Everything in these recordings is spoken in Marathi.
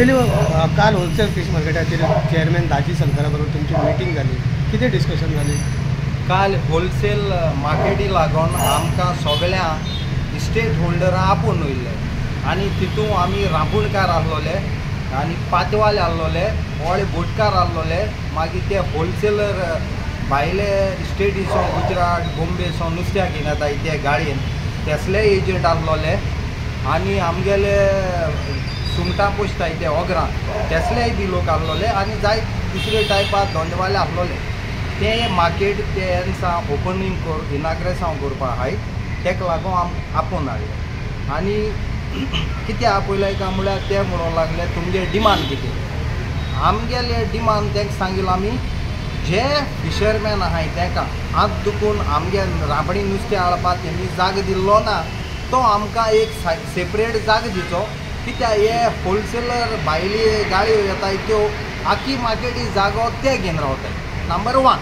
पयली काल होलसेल फिश मार्केटाचेर चेअरमॅन दाजी संकारा बरोबर तुमची मिटींग जाली, कितें डिस्कशन जाली? काल होलसेल मार्केटी लागून आमकां सगळ्या स्टेक होल्डरां आपोवन वयले आनी तितून आमी रांपुणकार आसलोले आनी पातवाले आसलोले, व्हडले बोटकार आसलोले, मागीर ते होलसेलर भायले स्टेटीसो गुजरात बॉम्बेसो नुस्त्याक घेवन येताय ते गाडयेन तेसले एजंट आसलोले आनी आमगेले सुंगटां पोसताय ते ओगरां तेसलेय बी लोक आसलोले आनी जाय दुसरे टायपा धंदेवाले आसलोले. ते मार्केट तेंसा ओपनिंग इनाग्रेशन करपा आहाय तेका लागून आपोवन हाडले आनी कितें आपयलाय काय म्हळ्यार ते म्हणूंक लागले तुमगे डिमांड कितें. आमगेले डिमांड तेंका सांगिल्लो आमी जे फिशरमॅन आहाय तेका आत दुखून आमगे राबडी नुस्तें हाडपाक तेमी जागो दिल्लो ना, तो आमकां एक सेपरेट जागो दिवचो. कित्याक हे होलसेलर भायली गाडयो येताय त्यो आख्खी मार्केटी जागो ते घेवन रावताय. नंबर 1.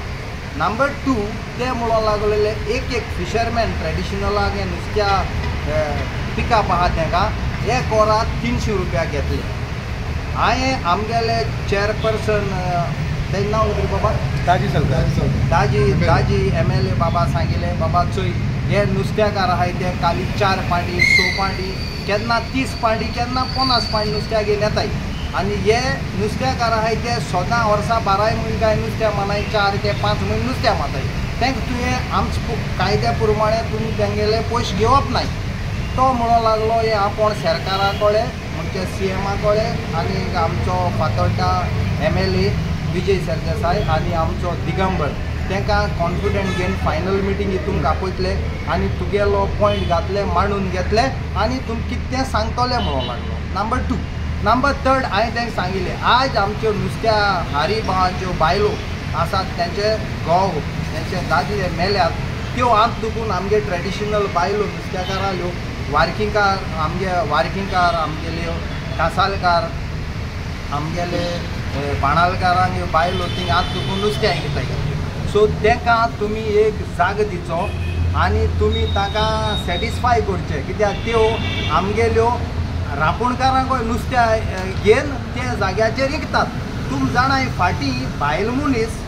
नंबर 2 ते म्हणूंक लागलेले एक फिशरमॅन ट्रेडिशनलाक हे नुस्त्या पिकअप आहा तेका एक वराक 300 रुपया घेतले. हांवें आमगेले चेअरपर्सन तेजें नांव कितें बाबा? दाजी संकारा. दाजी MLA बाबा सांगिल्ले बाबा चोय हे नुस्तेकार आहाय ते काली 4 पांटी 6 पांटी केन्ना 30 पांटी केन्ना 50 पांटी नुस्त्याक घेवन येताय आनी हे नुस्तेकार आहाय ते सदां वर्सा 12 म्हयने काय नुस्तें मानाय 4 ते 5 म्हयने नुस्तें माताय. तेंका तुवें आमचे कायद्या प्रमाणे तुमी तेंगेले पयशे घेवप नाय. तो म्हणूंक लागलो हे आपूण सरकारा कडेन म्हणजे CM कडेन आनी आमचो फातोड्डा MLA विजय सरदेसाय आनी आमचो दिगंबर तेंकां कॉन्फिडंट घेवन फायनल मिटींग हितून आपयतले आनी तुगेलो पॉयंट घातले मांडून घेतले आनी तुमी कितें सांगतले म्हणूंक लागलो. नंबर 2. नंबर 3 हांवें तेंकां सांगिल्लें आज आमच्यो नुस्त्या हारी भावांच्यो बायलो आसात तेंचे घोव तेंचे दादले मेल्यात त्यो आत दुखून आमगे ट्रेडिशनल बायलो नुस्तेकार आल्यो वार्किंगकार आमगे वार्किंगकार आमगेल्यो कासालकार आमगेले बाणालकारांच्यो बायलो थिंग आत दुखून नुस्तें घेताय. सो तेका तुमी एक जागो दिवचो आनी तुमी ताका सॅटिस्फाय करचे कित्याक त्यो आमगेल्यो रांपोणकारांक नुस्तें घेवन ते जाग्याचेर विकतात. तुमी जाणाय फाटीं बायल मनीस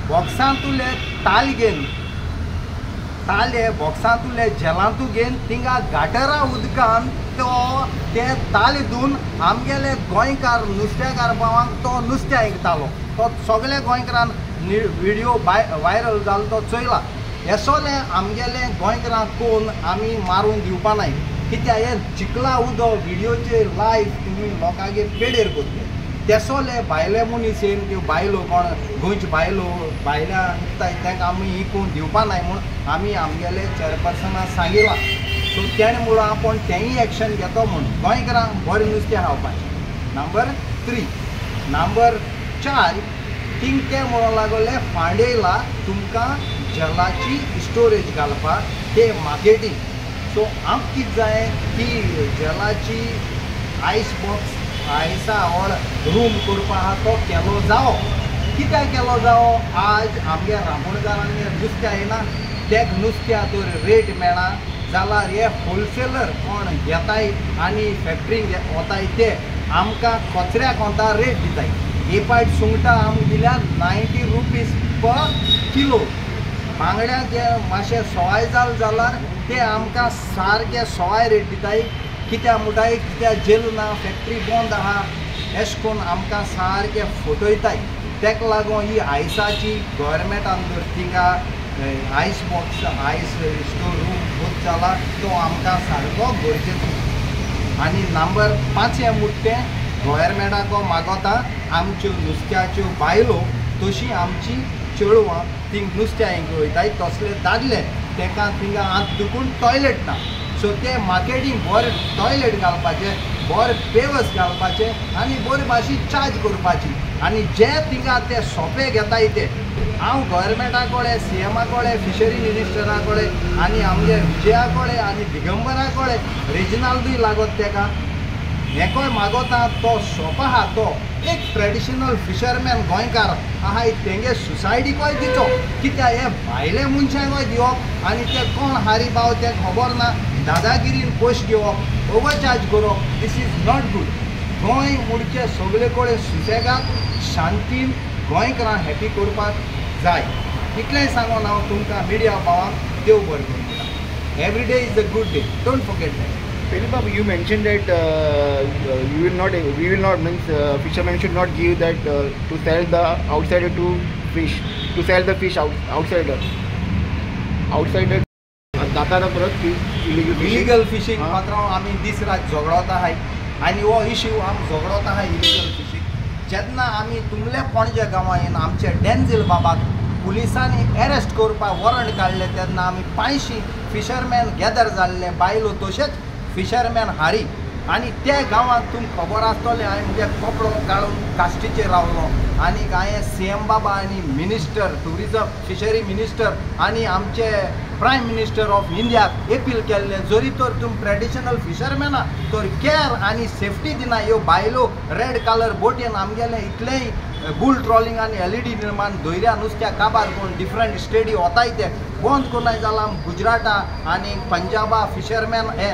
बॉक्सांतुले ताल घेवन ताले बॉक्सांतुले जेलांतू घेवन थिंगा गाटरा उदकान ते ताल धुवन आमगेले गोंयकार नुस्तेकार भावांक तो नुस्तें विकतालो. तो सगळे गोंयकारान व्हिडिओ वायरल जालो तो चोयला. हेसोले आमगेले गोंयकारांक कोण आमी मारून दिवपा नाय कित्याक हे चिकला उदक व्हिडिओचेर लायव्ह तुमी लोकांगेर पेडेर करतले. तेसोले भायले मनीस येवन त्यो बायलो कोण गोंयच्यो बायलो भायल्या विकताय तांकां आमी विकून दिवपा नाय म्हूण आमी आमगेले चेअरपर्सनाक सांगिल्लां. सो तेणे म्हणून आपूण तेंय एक्शन घेतो म्हूण गोंयकारांक बरें नुस्तें खावपाचें. नंबर 3. नंबर 4 थिंग ते म्हणूंक लागले फांडेला तुमकां जलाची स्टोरेज घालपाक ते मार्केटींग. सो आमकां कितें जाय की जलाची आयस बॉक्स आयसा व्हड रूम करपा आहा तो केलो जावो. कित्याक केलो जावो आज आमगे रांपोणकारांनी नुस्तें येना तेक नुस्त्या तर रेट मेळना जाल्यार हे होलसेलर कोण घेताय आनी फॅक्ट्रीक वताय ते आमकां कचऱ्या कोंता रेट दिताय. हे पायट सुंगटां आमकां दिल्यार 90 रुपीज पर किलो. बांगड्याक जे मातशें सवाय जाल जाल्यार ते आमकां सारके सवाय रेट दिताय. कित्याक म्हणटाय कित्याक जेल ना फॅक्ट्री बंद आहा अशें करून आमकां सारके फटयताय. तेका लागून ही आयसाची गव्हर्मेंटान जर थिंगा ice box ice store room खूब जाला तो आमकां सारको गरजेचो. आनी नंबर 5 म्हणटा गव्हर्मेंटाको मागोता आमच्यो नुस्त्याच्यो बायलो तशी आमची चेडवां थिंग नुस्त्याक वयताय तसले दादले तेका थिंगा आत दुखून टॉयलेट ना. सो ते मार्केटींग बरें टॉयलेट घालपाचें बरें पेवस घालपाचें आनी बरे भाशेन चार्ज करपाची आनी जे थिंगा ते सोंपे घेताय ते हांव गव्हर्मेंटा कडेन CM कडेन फिशरी मिनिस्टरा कडेन आनी आमगे विजया कडेन आनी दिगंबरा कडेन रिजनलूय लागत तेका हेकोय मागोता तो शॉप आहा तो एक ट्रेडिशनल फिशरमॅन गोंयकार आहाय तेंगे सोसायटीकोय दिचो कित्याक हे भायले मनशांकूय दिवप आनी ते कोण हारी भाव ते खबर ना दादागिरीन पयशे घेवप ओवर चार्ज करप. This is not good. गोंय मुडचे सगळे कडेन सुसेगाद शांतीन गोंयकारां हॅपी करपाक जाय इतलेंय सांगून हांव तुमकां मिडिया पावांक देव बरें करूं. Every day is a good day, don't forget that. Pelibab, you mentioned that we will not means fishermen should not give that to sell the outsider to fish, to sell the fish outsider जाता परत इलिगल फिशींग मात्र आमी दीस रात झगडोत आहाय आनी हो इश्यू आमी झगडोत आहाय इलिगल फिशींग. जेन्ना आमी तुमले पणजे गांवांत आमचे डेंझील बाबाक पुलिसांनी अरेस्ट करपाक वॉरंट काडले तेन्ना आमी 500 फिशरमॅन गॅदर जाल्ले, बायलो तशेंच फिशरमॅन हारी. आनी त्या गांवांत तुमकां खबर आसतलें हांवें म्हणजे कपडो काडून काश्टीचेर रावलो आनी हांवें CM बाबा आनी मिनिस्टर टुरिजम फिशरी मिनिस्टर आनी आमचे प्रायम मिनिस्टर ऑफ इंडियाक अपील केल्लें जरी तर तुम ट्रेडिशनल फिशरमॅना तर केअर आनी सेफ्टी दिना. ह्यो बायलो रेड कलर बोटीन आमगेलें इतलेंय बुल ट्रॉलिंग आनी LED निर्माण दर्या नुस्त्या काबार करून डिफरंट स्टेडी वताय ते बंद कोनाय जाल्यार गुजराता आनी पंजाबा फिशरमॅन हे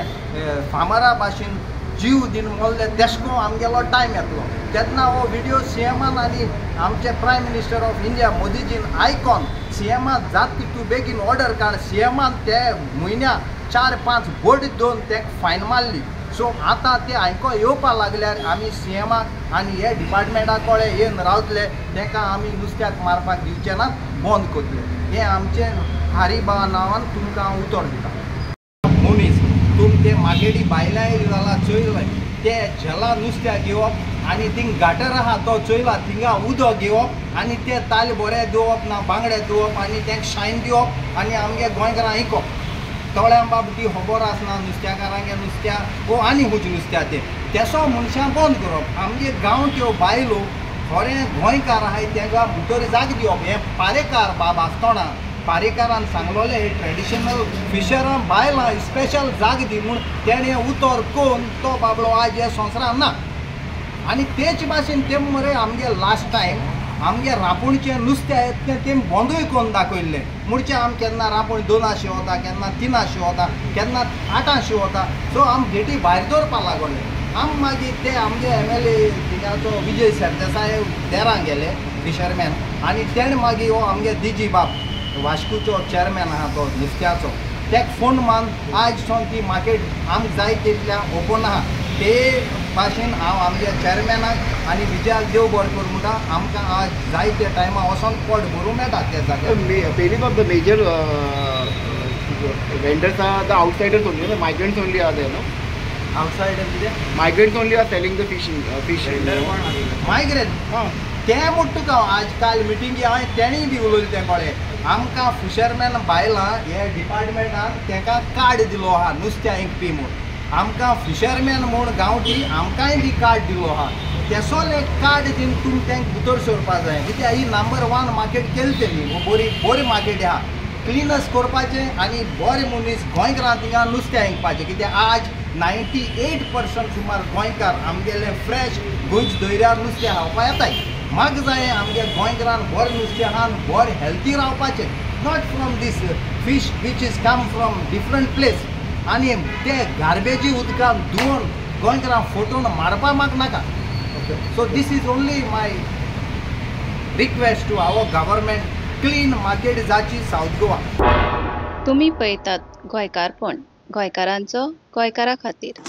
फार्मरा भाशेन जीव दिन मोल्ले तेशको आमगेलो टायम येतलो. तेन्ना हो व्हिडिओ CMन आनी आमचे प्रायम मिनिस्टर ऑफ इंडिया मोदीजीन आयकॉन CMाक जात तितू बेगीन ऑर्डर काड. CMन ते म्हयन्या 4-5 बोट दोन ताका फायन मारली. सो आतां ते आयको येवपा लागल्यार आमी CMाक आनी हे डिपार्टमेंटा कळे येवन रावतले ताका आमी नुस्त्याक मारपाक दिवचे ना, बंद करतले. हे आमचे हारीबा नांवान तुमकां हांव उतर दिता. मनीस तुम ते मागेडी बायलाय जाल्यार चोयलाय ते झेला नुस्त्या घेवप आनी थिंग गाटर आहा तो चोयला थिंगा उदक घेवप आनी ते ताल बरें दिवप ना बांगडे दिवप आनी तांकां शायन दिवप आनी आमगे गोंयकारां ऐकप. तळ्यां बाब ती खबर आसना नुस्त्याकारांगे नुस्त्या वो आनी हुंच नुस्त्या ते तेसो मनशां बंद करप. आमगे गांवच्यो बायलो खरें गोंयकार आहाय तांकां भितर जाग दिवप. हे पारेकार बाब आसतना पारेकारान सांगलोलें हे ट्रेडिशनल फिशर बायलां स्पेशल जाग दी म्हूण तेणें उतर कोन्न तो बाबलो आज ह्या संवसारान ना. आनी तेच भाशेन ते मरे आमगे लास्ट टायम आमगे रापूणचें नुस्तें येता तें बंदूय करून दाखयल्लें. म्हणचे आम केन्ना रापूण 200 वता, केन्ना 300 वता, केन्ना 800 वता. सो आम गेटी भायर दवरपा लागले. आम मागीर ते आमगे MLA थिंगाचो विजय सरदेसाय देरां गेले फिशरमॅन आनी तेणें मागीर हो आमगे DG बाब वास्कोचो चेअरमॅन आहा तो नुस्त्याचो ताका फोन मान आज सोन ती मार्केट आमकां जाय तितल्या ओपन आहा. ते भाशेन हांव आमच्या चेअरमॅनाक आनी विजयाक देव बरें करूं म्हणटा आमकां आज जाय त्या टायमार वचोन पोट भरूं मेळटा त्या जाग्यार. Pelibab, the major vendors are the outsiders only, the migrants only are there, no? Outsider कितें Migrants only are selling the fish. Migraine ते म्हूण तुका आज काल मिटिंगी हांवें तेणीय बी उलयलें तें कळ्ळें. आमकां फिशरमॅन बायलां हे डिपार्टमेंटान तांकां कार्ड दिलो आहा नुस्त्या इंकपी म्हूण. आमकां फिशरमॅन म्हूण गांवठी आमकांय बी कार्ड दिलो आहा. तेसोल एक कार्ड दिवन तुमी तांकां भितर सरपा जाय कित्याक ही नंबर 1 मार्केट केली तेणी बरी मार्केट आहा. क्लिनस करपाचें आनी बरें मनीस गोंयकारां थिंगा नुस्तें इंकपाचें कित्याक आज 98% सुमार गोंयकार आमगेले फ्रेश गोंयच दर्यार नुस्तें खावपा येताय. म्हाका जाय आमगे गोंयकारान बरें नुस्तें खावन बरें हेल्थी रावपाचें, not from this fish which is come from different place. आनी ते गार्बेजी उदकान धुवन गोंयकारां फोटोन मारपा म्हाका नाका. So this is only my request to our government, clean market जाची सावथ गोवा. तुम्ही पळयतात गोंयकारपण, गोंयकारांचो गोंयकारा खातीर.